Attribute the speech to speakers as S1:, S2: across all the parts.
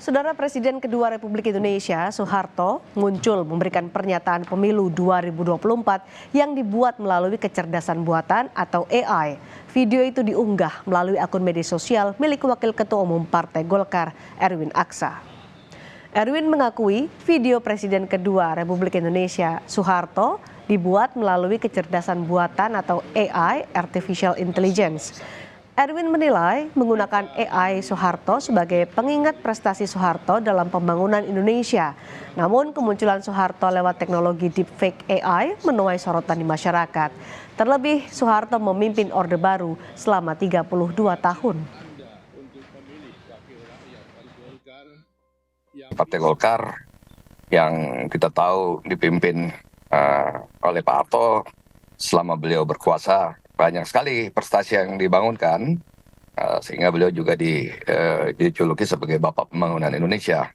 S1: Saudara Presiden kedua Republik Indonesia, Soeharto, muncul memberikan pernyataan pemilu 2024 yang dibuat melalui kecerdasan buatan atau AI. Video itu diunggah melalui akun media sosial milik Wakil Ketua Umum Partai Golkar, Erwin Aksa. Erwin mengakui video Presiden kedua Republik Indonesia, Soeharto, dibuat melalui kecerdasan buatan atau AI, Artificial Intelligence. Erwin menilai menggunakan AI Soeharto sebagai pengingat prestasi Soeharto dalam pembangunan Indonesia. Namun kemunculan Soeharto lewat teknologi deepfake AI menuai sorotan di masyarakat. Terlebih Soeharto memimpin Orde Baru selama 32 tahun.
S2: Partai Golkar yang kita tahu dipimpin oleh Pak Harto selama beliau berkuasa, banyak sekali prestasi yang dibangunkan, sehingga beliau juga dijuluki sebagai Bapak Pembangunan Indonesia.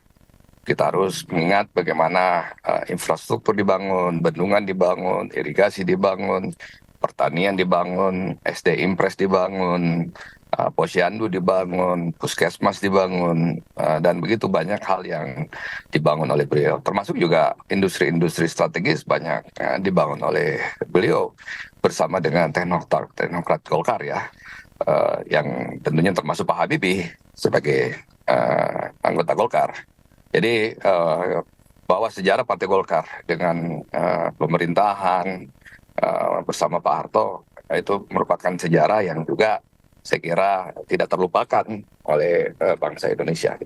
S2: Kita harus mengingat bagaimana infrastruktur dibangun, bendungan dibangun, irigasi dibangun, pertanian dibangun, SD Impres dibangun, posyandu dibangun, puskesmas dibangun, dan begitu banyak hal yang dibangun oleh beliau. Termasuk juga industri-industri strategis banyak dibangun oleh beliau bersama dengan teknokrat Golkar ya, yang tentunya termasuk Pak Habibie sebagai anggota Golkar. Jadi bahwa sejarah Partai Golkar dengan pemerintahan bersama Pak Harto itu merupakan sejarah yang juga saya kira tidak terlupakan oleh bangsa Indonesia.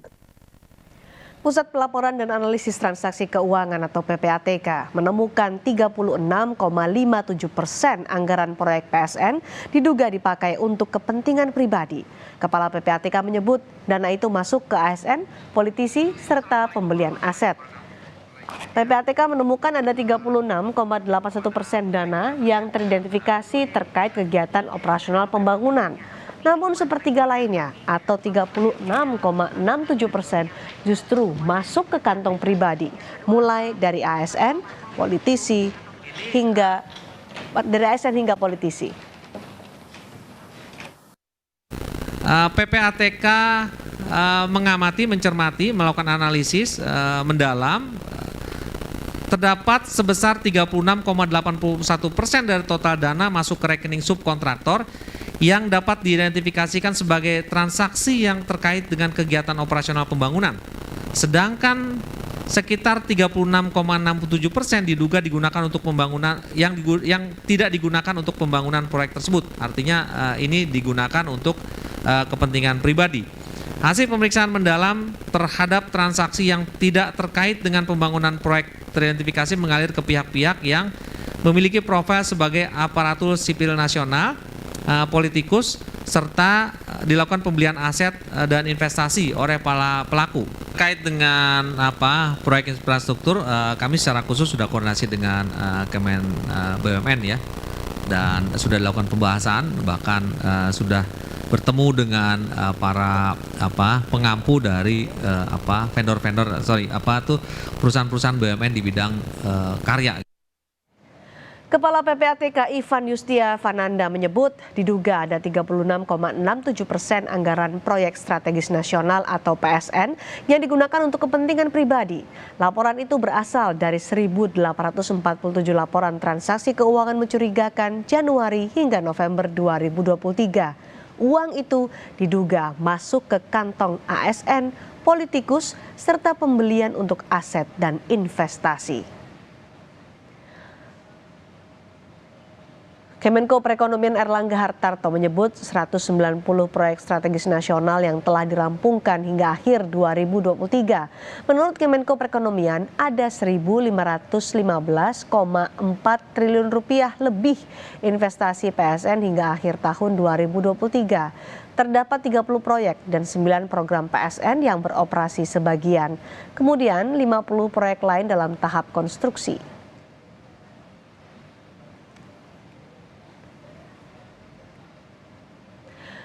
S1: Pusat Pelaporan dan Analisis Transaksi Keuangan atau PPATK menemukan 36,57% anggaran proyek PSN diduga dipakai untuk kepentingan pribadi. Kepala PPATK menyebut dana itu masuk ke ASN, politisi, serta pembelian aset. PPATK menemukan ada 36,81% dana yang teridentifikasi terkait kegiatan operasional pembangunan. Namun sepertiga lainnya atau 36,67% justru masuk ke kantong pribadi, mulai dari ASN, hingga politisi.
S3: PPATK mengamati, mencermati, melakukan analisis mendalam. Terdapat sebesar 36,81% dari total dana masuk ke rekening subkontraktor yang dapat diidentifikasikan sebagai transaksi yang terkait dengan kegiatan operasional pembangunan. Sedangkan sekitar 36,67% diduga digunakan untuk pembangunan yang tidak digunakan untuk pembangunan proyek tersebut. Artinya ini digunakan untuk kepentingan pribadi. Hasil pemeriksaan mendalam terhadap transaksi yang tidak terkait dengan pembangunan proyek teridentifikasi mengalir ke pihak-pihak yang memiliki profil sebagai aparatur sipil nasional, politikus, serta dilakukan pembelian aset dan investasi oleh para pelaku. Terkait dengan proyek infrastruktur, kami secara khusus sudah koordinasi dengan Kemen BUMN ya, dan sudah dilakukan pembahasan, bahkan sudah bertemu dengan para pengampu dari perusahaan-perusahaan BUMN di bidang karya.
S1: Kepala PPATK Ivan Yustia Fananda menyebut diduga ada 36,67% anggaran proyek strategis nasional atau PSN yang digunakan untuk kepentingan pribadi. Laporan itu berasal dari 1.847 laporan transaksi keuangan mencurigakan Januari hingga November 2023. Uang itu diduga masuk ke kantong ASN, politikus, serta pembelian untuk aset dan investasi. Kemenko Perekonomian Erlangga Hartarto menyebut 190 proyek strategis nasional yang telah dirampungkan hingga akhir 2023. Menurut Kemenko Perekonomian ada 1.515,4 triliun rupiah lebih investasi PSN hingga akhir tahun 2023. Terdapat 30 proyek dan 9 program PSN yang beroperasi sebagian. Kemudian 50 proyek lain dalam tahap konstruksi.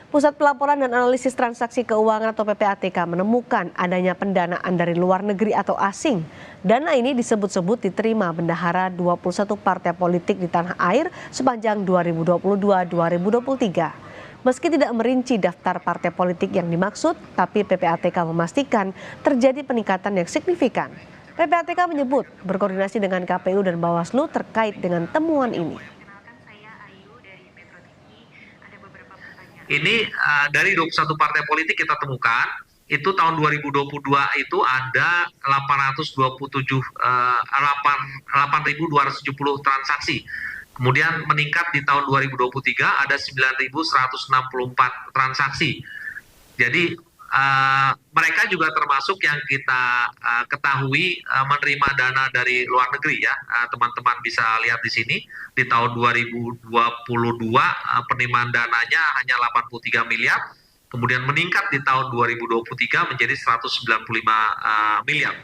S1: Pusat Pelaporan dan Analisis Transaksi Keuangan atau PPATK menemukan adanya pendanaan dari luar negeri atau asing. Dana ini disebut-sebut diterima bendahara 21 partai politik di tanah air sepanjang 2022-2023. Meski tidak merinci daftar partai politik yang dimaksud, tapi PPATK memastikan terjadi peningkatan yang signifikan. PPATK menyebut berkoordinasi dengan KPU dan Bawaslu terkait dengan temuan ini.
S3: Ini dari 21 partai politik kita temukan, itu tahun 2022 itu ada 8.270 transaksi. Kemudian meningkat di tahun 2023 ada 9.164 transaksi. Jadi mereka juga termasuk yang kita ketahui menerima dana dari luar negeri ya. Teman-teman bisa lihat di sini di tahun 2022 penerimaan dananya hanya 83 miliar, kemudian meningkat di tahun 2023 menjadi 195 miliar.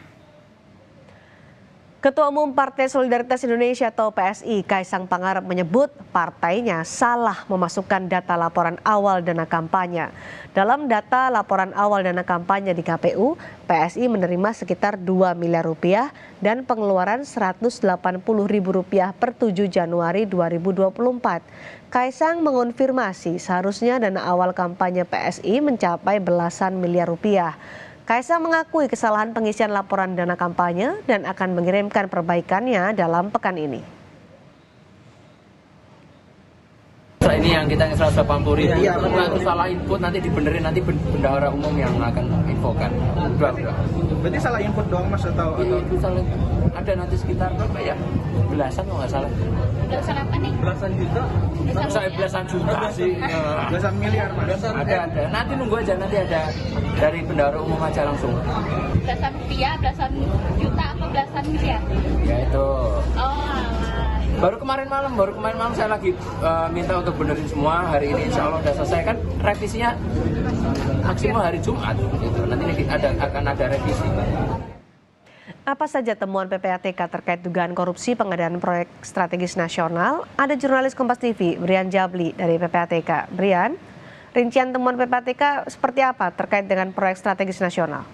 S1: Ketua Umum Partai Solidaritas Indonesia atau PSI, Kaisang Pangarep menyebut partainya salah memasukkan data laporan awal dana kampanye. Dalam data laporan awal dana kampanye di KPU, PSI menerima sekitar 2 miliar rupiah dan pengeluaran Rp180.000 per 7 Januari 2024. Kaisang mengonfirmasi seharusnya dana awal kampanye PSI mencapai belasan miliar rupiah. Kaisang mengakui kesalahan pengisian laporan dana kampanye dan akan mengirimkan perbaikannya dalam pekan ini.
S4: Ini yang kita 180.000 itu salah input, nanti dibenerin, nanti bendahara umum yang akan infokan. Udah.
S5: Berarti salah input doang Mas atau
S4: Itu salah, ada nanti sekitar berapa ya? Belasan kalau nggak salah.
S6: Belasan apa nih?
S5: belasan juta?
S4: Saya belasan juta sih.
S5: Belasan miliar Mas?
S4: Ada. Nanti nunggu aja, nanti ada dari bendahara umum aja langsung.
S6: Belasan rupiah, belasan juta, apa belasan miliar?
S4: Ya itu.
S6: Oh, alah.
S4: Baru kemarin malam saya lagi minta untuk benerin semua. Hari ini insya Allah udah selesai, kan revisinya maksimal hari Jumat gitu. Nanti akan ada revisi.
S1: Apa saja temuan PPATK terkait dugaan korupsi pengadaan proyek strategis nasional? Ada jurnalis Kompas TV, Brian Jabli dari PPATK. Brian, rincian temuan PPATK seperti apa terkait dengan proyek strategis nasional?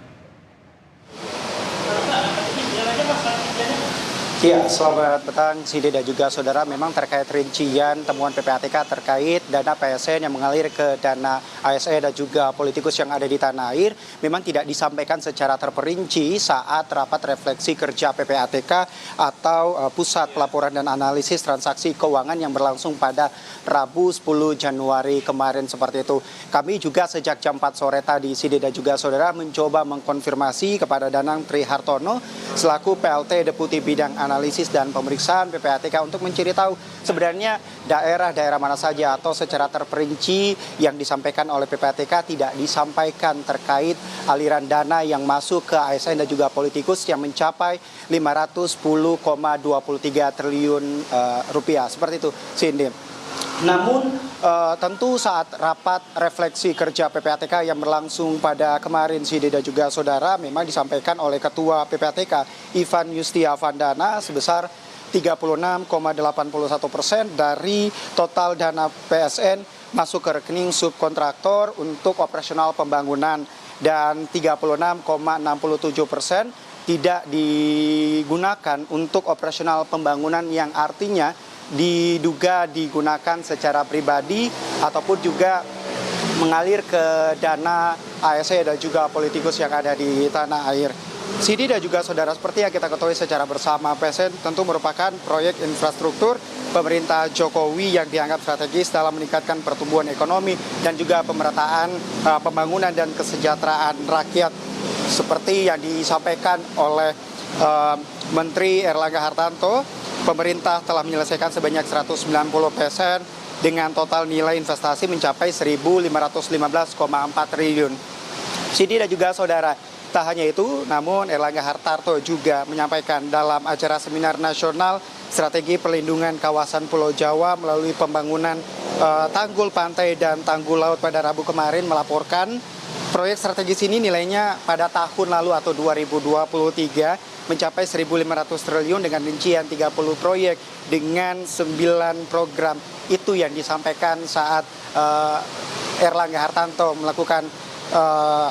S5: Iya, selamat petang Sidi dan juga saudara. Memang terkait rincian temuan PPATK terkait dana PSN yang mengalir ke dana ASN dan juga politikus yang ada di tanah air memang tidak disampaikan secara terperinci saat rapat refleksi kerja PPATK atau Pusat Pelaporan dan Analisis Transaksi Keuangan yang berlangsung pada Rabu 10 Januari kemarin seperti itu. Kami juga sejak jam 4 sore tadi Sidi dan juga saudara mencoba mengkonfirmasi kepada Danang Trihartono selaku PLT Deputi Bidang Analisis dan Pemeriksaan PPATK untuk mencari tahu sebenarnya daerah-daerah mana saja atau secara terperinci yang disampaikan oleh PPATK tidak disampaikan terkait aliran dana yang masuk ke ASN dan juga politikus yang mencapai 510,23 triliun rupiah. Seperti itu, Cindy. Namun tentu saat rapat refleksi kerja PPATK yang berlangsung pada kemarin Sidi dan juga saudara memang disampaikan oleh Ketua PPATK Ivan Yustiavandana sebesar 36,81% dari total dana PSN masuk ke rekening subkontraktor untuk operasional pembangunan dan 36,67% tidak digunakan untuk operasional pembangunan yang artinya diduga digunakan secara pribadi ataupun juga mengalir ke dana ASN dan juga politikus yang ada di tanah air. Sidi dan juga saudara, seperti yang kita ketahui secara bersama, PSN tentu merupakan proyek infrastruktur pemerintah Jokowi yang dianggap strategis dalam meningkatkan pertumbuhan ekonomi dan juga pemerataan pembangunan dan kesejahteraan rakyat seperti yang disampaikan oleh Menteri Erlangga Hartarto. Pemerintah telah menyelesaikan sebanyak 190 PSN dengan total nilai investasi mencapai 1.515,4 triliun. Sidi dan juga saudara, tak hanya itu, namun Erlangga Hartarto juga menyampaikan dalam acara seminar nasional strategi perlindungan kawasan Pulau Jawa melalui pembangunan tanggul pantai dan tanggul laut pada Rabu kemarin melaporkan proyek strategis ini nilainya pada tahun lalu atau 2023 mencapai 1.500 triliun dengan rincian 30 proyek dengan 9 program. Itu yang disampaikan saat Erlangga Hartarto melakukan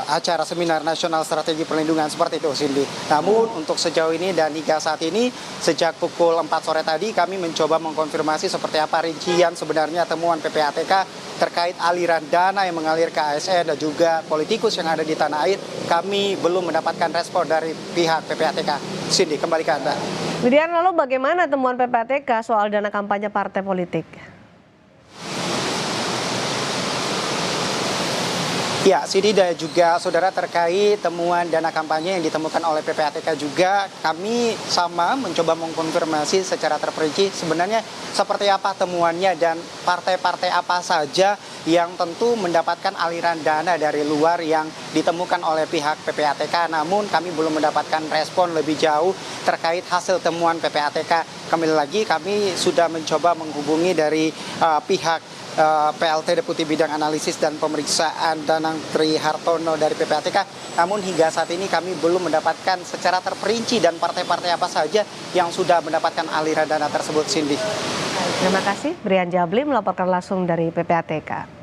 S5: acara seminar nasional strategi perlindungan seperti itu, Cindy. Namun untuk sejauh ini dan hingga saat ini sejak pukul 4 sore tadi kami mencoba mengkonfirmasi seperti apa rincian sebenarnya temuan PPATK terkait aliran dana yang mengalir ke ASN dan juga politikus yang ada di tanah air. Kami belum mendapatkan respon dari pihak PPATK. Cindy, kembali ke Anda.
S1: Widian, lalu bagaimana temuan PPATK soal dana kampanye partai politik?
S5: Ya, Sidi dan juga saudara terkait temuan dana kampanye yang ditemukan oleh PPATK juga kami sama mencoba mengkonfirmasi secara terperinci sebenarnya seperti apa temuannya dan partai-partai apa saja yang tentu mendapatkan aliran dana dari luar yang ditemukan oleh pihak PPATK. Namun kami belum mendapatkan respon lebih jauh terkait hasil temuan PPATK. Kembali lagi kami sudah mencoba menghubungi dari pihak PLT Deputi Bidang Analisis dan Pemeriksaan Danang Trihartono dari PPATK. Namun hingga saat ini kami belum mendapatkan secara terperinci dan partai-partai apa saja yang sudah mendapatkan aliran dana tersebut, Cindy.
S1: Terima kasih, Brian Jabli melaporkan langsung dari PPATK.